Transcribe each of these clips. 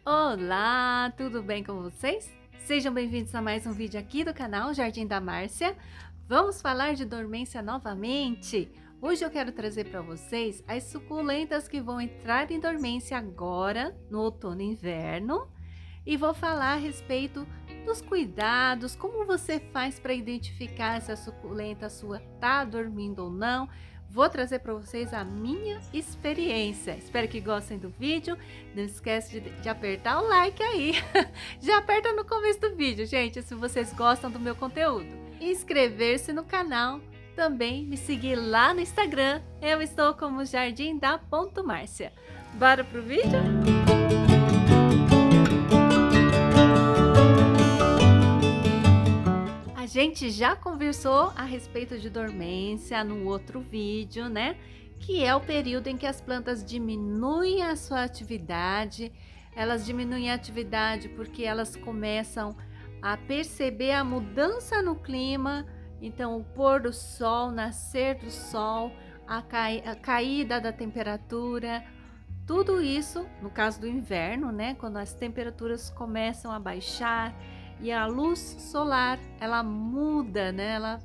Olá, tudo bem com vocês? Sejam bem-vindos a mais um vídeo aqui do canal Jardim da Márcia. Vamos falar de dormência novamente. Hoje eu quero trazer para vocês as suculentas que vão entrar em dormência agora no outono e inverno e vou falar a respeito dos cuidados, como você faz para identificar se a suculenta sua está dormindo ou não. Vou trazer para vocês a minha experiência. Espero que gostem do vídeo. Não esquece de apertar o like aí. Já aperta no começo do vídeo, gente, se vocês gostam do meu conteúdo. Inscrever-se no canal. Também me seguir lá no Instagram. Eu estou como Jardim da Márcia. Bora pro vídeo? A gente já conversou a respeito de dormência no outro vídeo, né? Que é o período em que as plantas diminuem a sua atividade. Elas diminuem a atividade porque elas começam a perceber a mudança no clima. Então, o pôr do sol, nascer do sol, a caída da temperatura, tudo isso, no caso do inverno, né? Quando as temperaturas começam a baixar e a luz solar, ela muda, né? Ela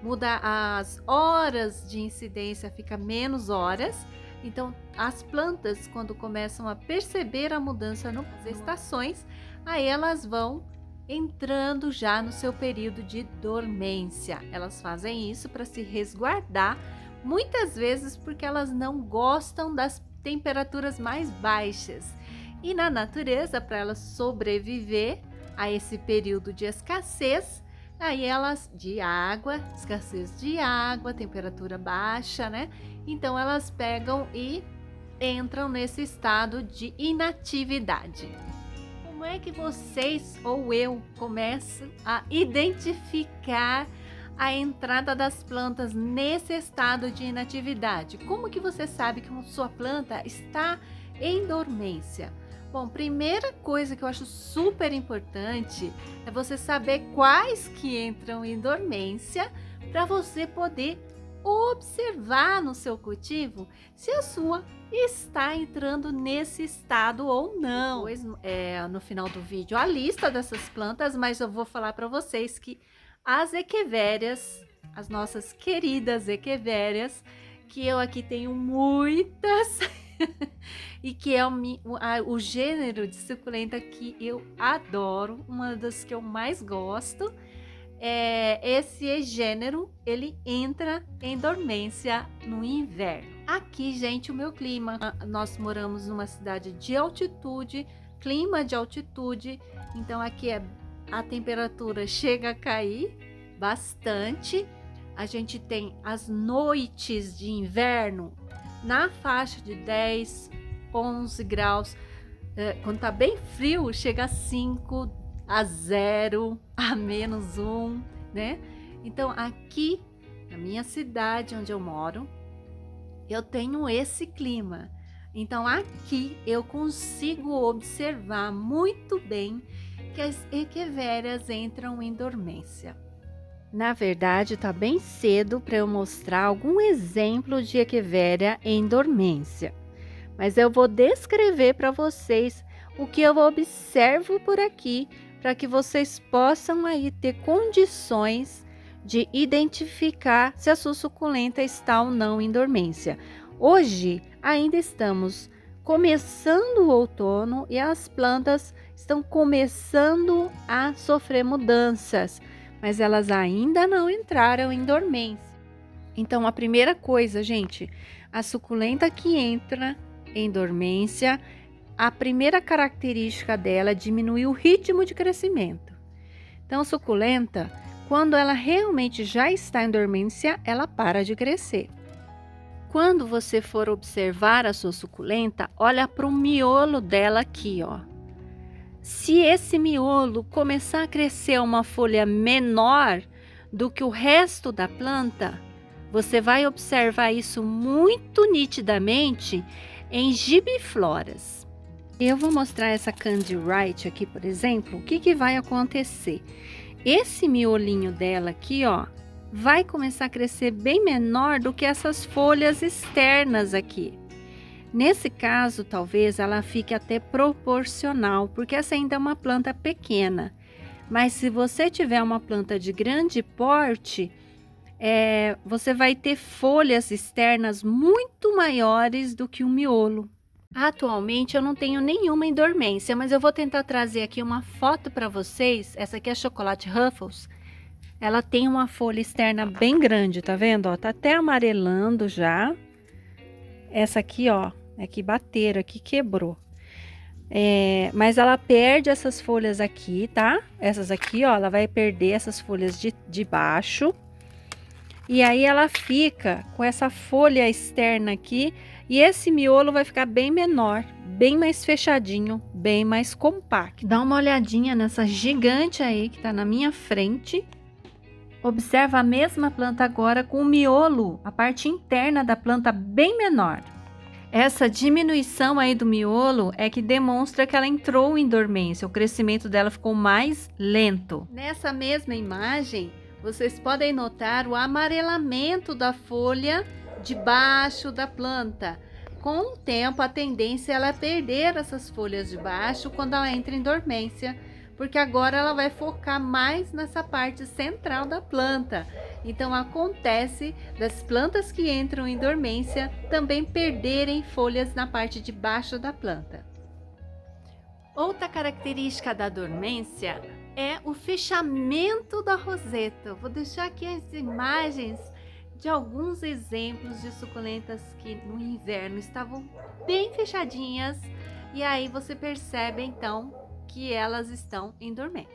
muda as horas de incidência, fica menos horas. Então, as plantas, quando começam a perceber a mudança nas estações, aí elas vão entrando já no seu período de dormência. Elas fazem isso para se resguardar, muitas vezes porque elas não gostam das temperaturas mais baixas. E na natureza, para elas sobreviver a esse período de escassez, aí elas escassez de água, temperatura baixa, né? Então elas pegam e entram nesse estado de inatividade. Como é que vocês ou eu começam a identificar a entrada das plantas nesse estado de inatividade? Como que você sabe que sua planta está em dormência? Bom, primeira coisa que eu acho super importante é você saber quais que entram em dormência para você poder observar no seu cultivo se a sua está entrando nesse estado ou não. Depois, no final do vídeo, a lista dessas plantas, mas eu vou falar para vocês que as equivérias, as nossas queridas equivérias, que eu aqui tenho muitas, e que é o gênero de suculenta que eu adoro, uma das que eu mais gosto. Esse gênero, ele entra em dormência no inverno. Aqui, gente, o meu clima, nós moramos numa cidade de altitude, clima de altitude, então aqui a temperatura chega a cair bastante. A gente tem as noites de inverno na faixa de 10, 11 graus. Quando tá bem frio, chega a 5, a 0, a -1, né? Então, aqui na minha cidade, onde eu moro, eu tenho esse clima. Então, aqui eu consigo observar muito bem que as equivérias entram em dormência. Na verdade, está bem cedo para eu mostrar algum exemplo de equivéria em dormência, mas eu vou descrever para vocês o que eu observo por aqui, para que vocês possam aí ter condições de identificar se a sua suculenta está ou não em dormência. Hoje ainda estamos começando o outono e as plantas estão começando a sofrer mudanças, mas elas ainda não entraram em dormência. Então, a primeira coisa, gente, a suculenta que entra em dormência, a primeira característica dela é diminuir o ritmo de crescimento. Então, a suculenta, quando ela realmente já está em dormência, ela para de crescer. Quando você for observar a sua suculenta, olha para o miolo dela aqui, ó. Se esse miolo começar a crescer uma folha menor do que o resto da planta, você vai observar isso muito nitidamente em gibifloras. Eu vou mostrar essa Candyright aqui, por exemplo. O que vai acontecer? Esse miolinho dela aqui, ó, vai começar a crescer bem menor do que essas folhas externas aqui. Nesse caso, talvez ela fique até proporcional, porque essa ainda é uma planta pequena. Mas se você tiver uma planta de grande porte, você vai ter folhas externas muito maiores do que o miolo. Atualmente eu não tenho nenhuma em dormência, mas eu vou tentar trazer aqui uma foto para vocês. Essa aqui é chocolate Ruffles. Ela tem uma folha externa bem grande, tá vendo? Ó, tá até amarelando já. Essa aqui, ó, é que bateram, aqui quebrou. Mas ela perde essas folhas aqui, tá? Essas aqui, ó, ela vai perder essas folhas de baixo. E aí ela fica com essa folha externa aqui. E esse miolo vai ficar bem menor, bem mais fechadinho, bem mais compacto. Dá uma olhadinha nessa gigante aí que tá na minha frente. Observa a mesma planta agora com o miolo, a parte interna da planta bem menor. Essa diminuição aí do miolo é que demonstra que ela entrou em dormência, o crescimento dela ficou mais lento. Nessa mesma imagem, vocês podem notar o amarelamento da folha debaixo da planta. Com o tempo, a tendência é ela perder essas folhas de baixo quando ela entra em dormência, porque agora ela vai focar mais nessa parte central da planta. Então acontece das plantas que entram em dormência também perderem folhas na parte de baixo da planta. Outra característica da dormência é o fechamento da roseta. Eu vou deixar aqui as imagens de alguns exemplos de suculentas que no inverno estavam bem fechadinhas, e aí você percebe então que elas estão em dormência.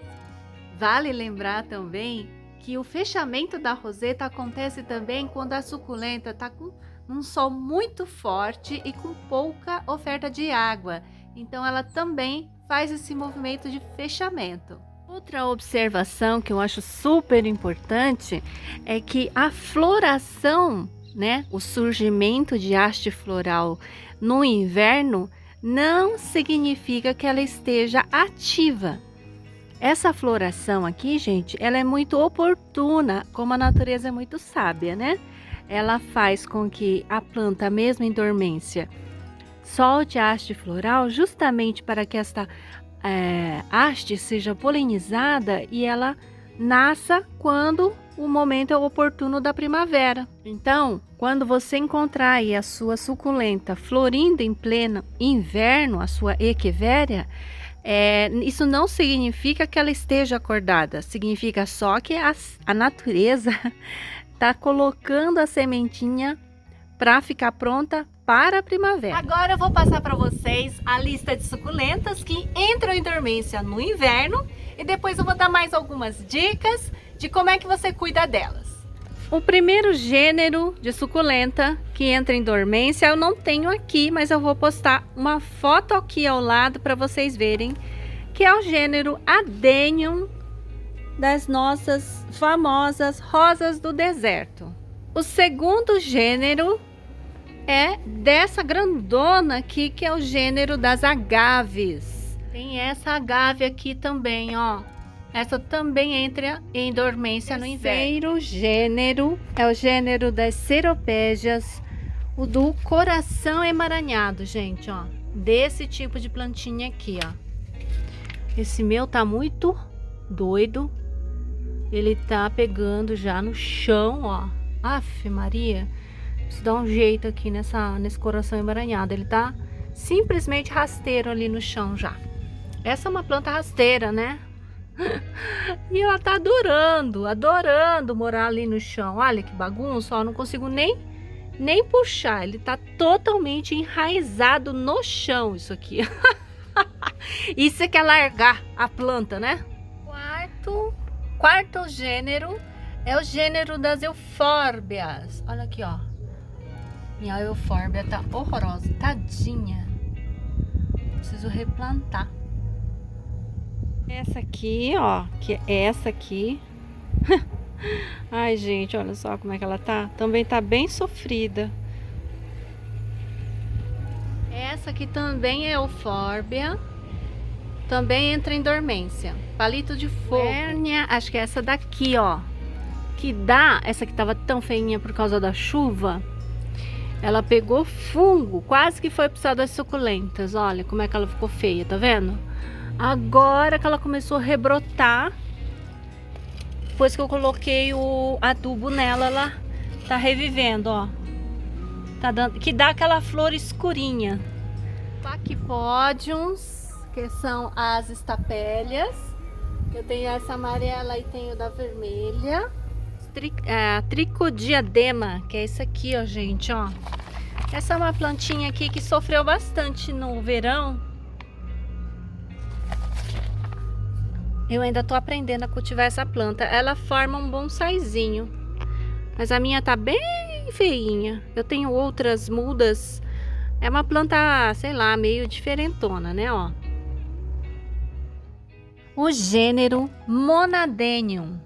Vale lembrar também que o fechamento da roseta acontece também quando a suculenta está com um sol muito forte e com pouca oferta de água. Então ela também faz esse movimento de fechamento. Outra observação que eu acho super importante é que a floração, né, o surgimento de haste floral no inverno não significa que ela esteja ativa. Essa floração aqui, gente, ela é muito oportuna, como a natureza é muito sábia, né? Ela faz com que a planta, mesmo em dormência, solte a haste floral justamente para que esta haste seja polinizada e ela nasça quando o momento é oportuno da primavera. Então, quando você encontrar aí a sua suculenta florindo em pleno inverno, a sua echeveria, isso não significa que ela esteja acordada, significa só que a natureza está colocando a sementinha para ficar pronta para a primavera. Agora eu vou passar para vocês a lista de suculentas que entram em dormência no inverno e depois eu vou dar mais algumas dicas de como é que você cuida delas. O primeiro gênero de suculenta que entra em dormência eu não tenho aqui, mas eu vou postar uma foto aqui ao lado para vocês verem, que é o gênero Adenium das nossas famosas rosas do deserto. O segundo gênero é dessa grandona aqui, que é o gênero das agaves. Tem essa agave aqui também, ó. Essa também entra em dormência no inverno. O terceiro gênero é o gênero das ceropégias, o do coração emaranhado, gente, ó. Desse tipo de plantinha aqui, ó. Esse meu tá muito doido. Ele tá pegando já no chão, ó. Aff, Maria. Preciso dar um jeito aqui nesse coração emaranhado. Ele tá simplesmente rasteiro ali no chão já. Essa é uma planta rasteira, né? E ela tá adorando morar ali no chão. Olha que bagunça, ó. Não consigo nem puxar. Ele tá totalmente enraizado no chão, isso aqui. Isso é que é largar a planta, né? Quarto gênero é o gênero das eufórbias. Olha aqui, ó. Minha eufórbia tá horrorosa, tadinha. Preciso replantar. Essa aqui, ó, que é essa aqui. Ai, gente, olha só como é que ela tá. Também tá bem sofrida. Essa aqui também é eufórbia. Também entra em dormência. Palito de fogo. Hérnia, acho que é essa daqui, ó. Que dá, essa que tava tão feinha por causa da chuva. Ela pegou fungo, quase que foi precisar das suculentas. Olha como é que ela ficou feia, tá vendo? Agora que ela começou a rebrotar, depois que eu coloquei o adubo nela, ela tá revivendo, ó. Tá dando, que dá aquela flor escurinha. Paquipódiums, que são as estapélias. Eu tenho essa amarela e tenho da vermelha. Tricodiadema, que é esse aqui, ó, gente, ó. Essa é uma plantinha aqui que sofreu bastante no verão. Eu ainda tô aprendendo a cultivar essa planta. Ela forma um bonsaizinho, mas a minha tá bem feinha. Eu tenho outras mudas. É uma planta, sei lá, meio diferentona, né, ó. O gênero Monadenium.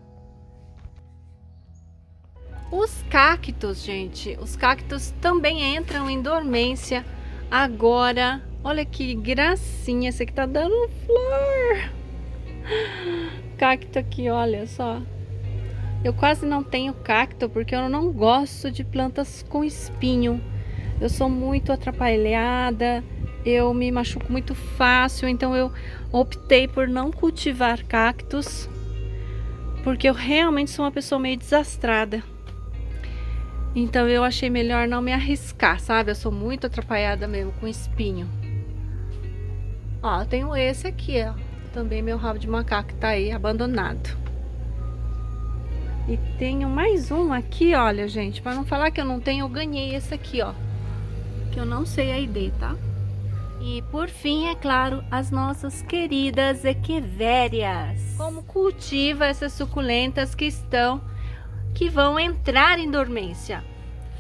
Os cactos, gente, os cactos também entram em dormência agora. Olha que gracinha, esse aqui tá dando flor. Cacto aqui, olha só. Eu quase não tenho cacto porque eu não gosto de plantas com espinho. Eu sou muito atrapalhada, eu me machuco muito fácil, então eu optei por não cultivar cactos, porque eu realmente sou uma pessoa meio desastrada. Então eu achei melhor não me arriscar, sabe? Eu sou muito atrapalhada mesmo com espinho. Ó, eu tenho esse aqui, ó. Também meu rabo de macaco tá aí abandonado. E tenho mais um aqui, olha, gente. Para não falar que eu não tenho, eu ganhei esse aqui, ó. Que eu não sei a ID, tá? E por fim, é claro, as nossas queridas equivérias. Como cultiva essas suculentas que vão entrar em dormência?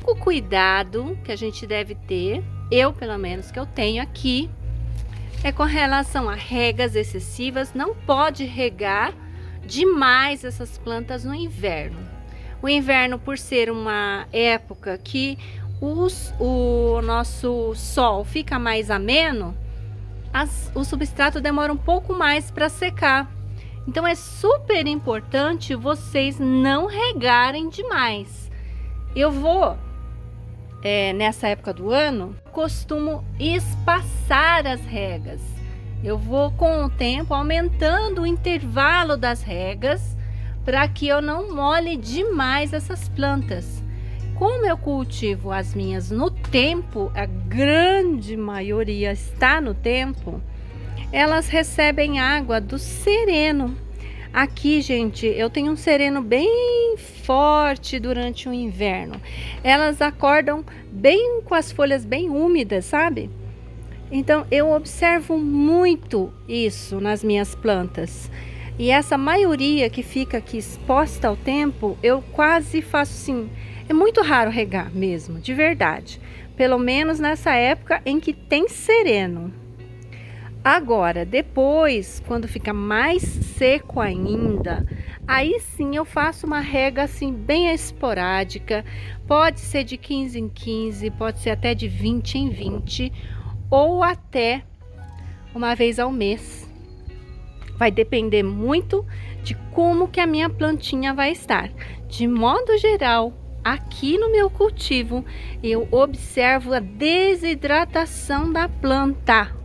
O cuidado que a gente deve ter, eu pelo menos que eu tenho aqui, é com relação a regas excessivas. Não pode regar demais essas plantas no inverno. O inverno, por ser uma época que o nosso sol fica mais ameno, o substrato demora um pouco mais para secar. Então é super importante vocês não regarem demais. Eu vou, nessa época do ano, costumo espaçar as regas. Eu vou com o tempo aumentando o intervalo das regas para que eu não molhe demais essas plantas. Como eu cultivo as minhas no tempo, a grande maioria está no tempo, elas recebem água do sereno. Aqui, gente, eu tenho um sereno bem forte durante o inverno. Elas acordam bem com as folhas bem úmidas, sabe? Então, eu observo muito isso nas minhas plantas. E essa maioria que fica aqui exposta ao tempo, eu quase faço assim. É muito raro regar mesmo, de verdade. Pelo menos nessa época em que tem sereno. Agora, depois, quando fica mais seco ainda, aí sim eu faço uma rega assim bem esporádica. Pode ser de 15 em 15, pode ser até de 20 em 20, ou até uma vez ao mês. Vai depender muito de como que a minha plantinha vai estar. De modo geral, aqui no meu cultivo, eu observo a desidratação da planta.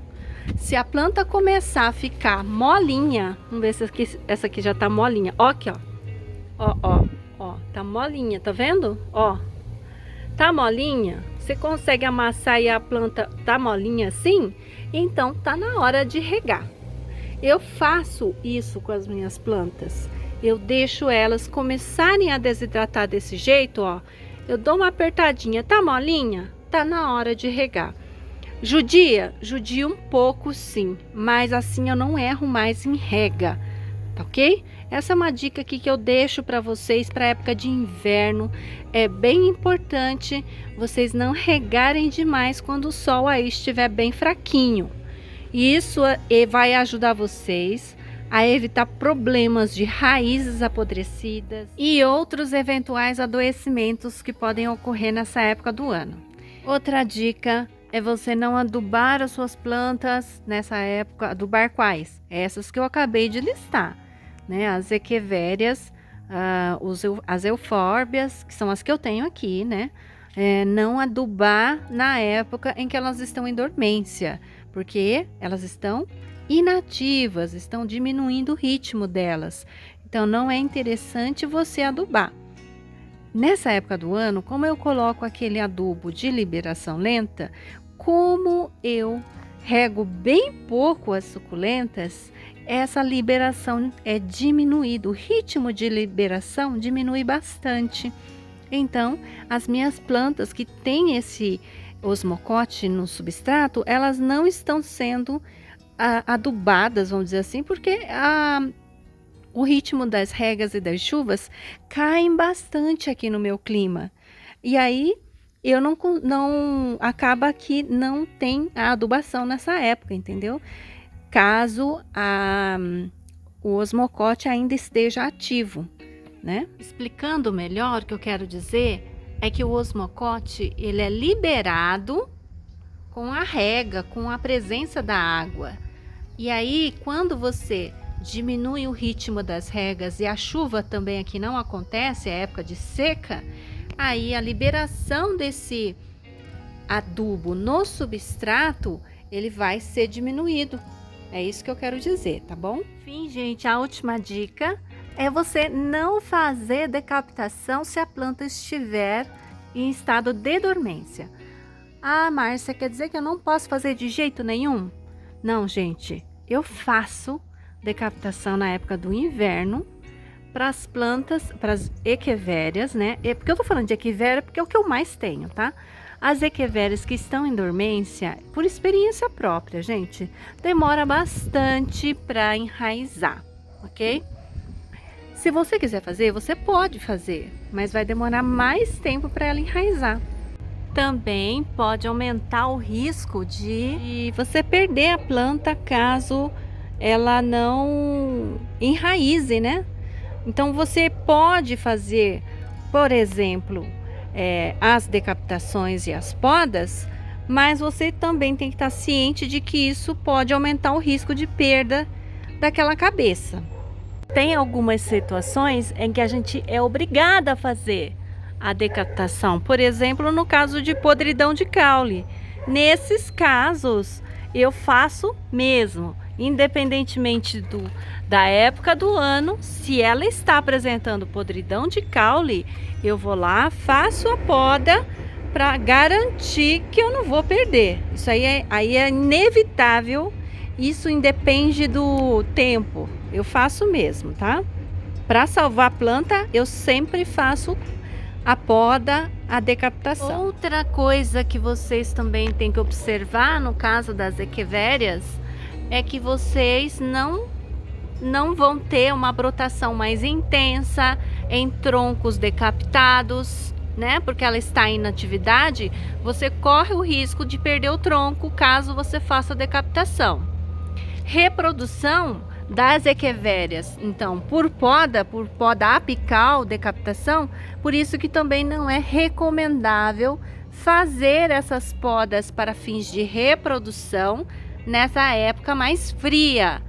Se a planta começar a ficar molinha, vamos ver se essa aqui já tá molinha. Ó aqui, ó. Ó, tá molinha, tá vendo? Ó, tá molinha. Você consegue amassar e a planta tá molinha assim? Então tá na hora de regar. Eu faço isso com as minhas plantas. Eu deixo elas começarem a desidratar desse jeito, ó. Eu dou uma apertadinha, tá molinha? Tá na hora de regar. Judia um pouco sim, mas assim eu não erro mais em rega, tá ok? Essa é uma dica aqui que eu deixo para vocês para a época de inverno. É bem importante vocês não regarem demais quando o sol aí estiver bem fraquinho. Isso vai ajudar vocês a evitar problemas de raízes apodrecidas e outros eventuais adoecimentos que podem ocorrer nessa época do ano. Outra dica é você não adubar as suas plantas nessa época. Adubar quais? Essas que eu acabei de listar, né? As equivérias, as eufórbias, que são as que eu tenho aqui, né? não adubar na época em que elas estão em dormência, porque elas estão inativas, estão diminuindo o ritmo delas. Então não é interessante você adubar. Nessa época do ano, como eu coloco aquele adubo de liberação lenta, como eu rego bem pouco as suculentas, essa liberação é diminuída, o ritmo de liberação diminui bastante. Então, as minhas plantas que têm esse osmocote no substrato, elas não estão sendo adubadas, vamos dizer assim, porque o ritmo das regas e das chuvas caem bastante aqui no meu clima. E aí eu não acaba que não tem a adubação nessa época, entendeu? Caso o osmocote ainda esteja ativo, né? Explicando melhor, o que eu quero dizer é que o osmocote ele é liberado com a rega, com a presença da água. E aí, quando você diminui o ritmo das regas e a chuva também aqui não acontece, é época de seca, aí a liberação desse adubo no substrato, ele vai ser diminuído. É isso que eu quero dizer, tá bom? Enfim, gente, a última dica é você não fazer decapitação se a planta estiver em estado de dormência. Ah, Márcia, quer dizer que eu não posso fazer de jeito nenhum? Não, gente, eu faço decapitação na época do inverno para as plantas, para as equivérias, né? Porque eu tô falando de equivéria porque é o que eu mais tenho, tá? As equivérias que estão em dormência, por experiência própria, gente, demora bastante para enraizar, ok? Se você quiser fazer, você pode fazer, mas vai demorar mais tempo para ela enraizar. Também pode aumentar o risco de você perder a planta caso ela não enraize, né? Então você pode fazer, por exemplo, as decapitações e as podas, mas você também tem que estar ciente de que isso pode aumentar o risco de perda daquela cabeça. Tem algumas situações em que a gente é obrigada a fazer a decapitação, por exemplo, no caso de podridão de caule. Nesses casos, eu faço mesmo, independentemente da época do ano. Se ela está apresentando podridão de caule, eu vou lá, faço a poda para garantir que eu não vou perder. Isso aí é inevitável, isso independe do tempo. Eu faço mesmo, tá? Para salvar a planta, eu sempre faço a poda, a decapitação. Outra coisa que vocês também têm que observar no caso das equivérias é que vocês não vão ter uma brotação mais intensa em troncos decapitados, né? Porque ela está em inatividade, você corre o risco de perder o tronco caso você faça a decapitação. Reprodução das equivérias, então, por poda apical, decapitação, por isso que também não é recomendável fazer essas podas para fins de reprodução nessa época mais fria.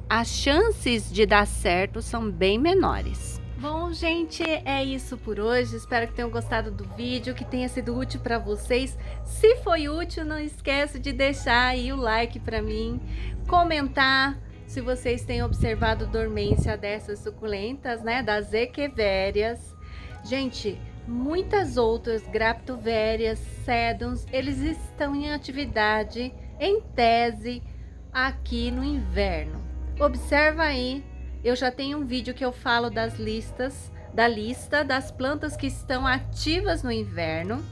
As chances de dar certo são bem menores. Bom, gente, é isso por hoje. Espero que tenham gostado do vídeo, que tenha sido útil para vocês. Se foi útil, não esqueça de deixar aí o like para mim, comentar se vocês têm observado dormência dessas suculentas, né, das equivérias. Gente, muitas outras graptovérias, sedums, eles estão em atividade, em tese, aqui no inverno. Observa aí, eu já tenho um vídeo que eu falo da lista das plantas que estão ativas no inverno,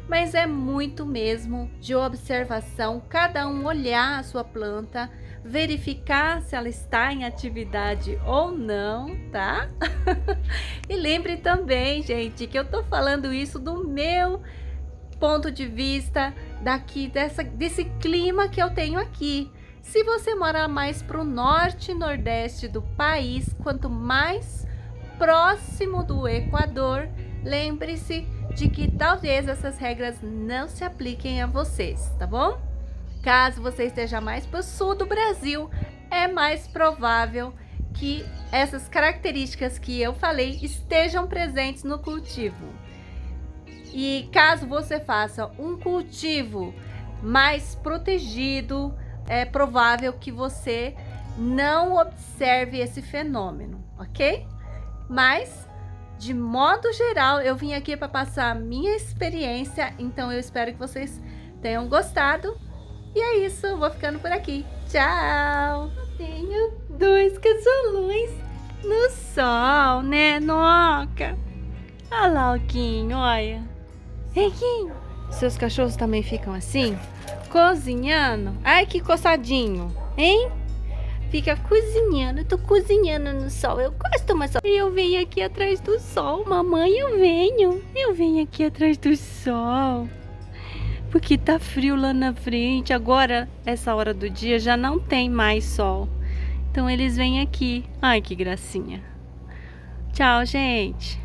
mas é muito mesmo de observação, cada um olhar a sua planta, verificar se ela está em atividade ou não, tá? E lembre também, gente, que eu tô falando isso do meu ponto de vista desse clima que eu tenho aqui. Se você mora mais para o norte e nordeste do país, quanto mais próximo do Equador, lembre-se de que talvez essas regras não se apliquem a vocês, tá bom? Caso você esteja mais para o sul do Brasil, é mais provável que essas características que eu falei estejam presentes no cultivo. E caso você faça um cultivo mais protegido, é provável que você não observe esse fenômeno, ok? Mas, de modo geral, eu vim aqui para passar a minha experiência, então eu espero que vocês tenham gostado. E é isso, eu vou ficando por aqui. Tchau! Eu tenho 2 casolões no sol, né, Noca? Olha lá o Quinho, olha. Ei, Quinho, seus cachorros também ficam assim? Cozinhando? Ai, que coçadinho, hein? Fica cozinhando, eu tô cozinhando no sol, eu gosto, mas eu venho aqui atrás do sol, mamãe, eu venho aqui atrás do sol, porque tá frio lá na frente. Agora, essa hora do dia, já não tem mais sol, então eles vêm aqui. Ai, que gracinha. Tchau, gente.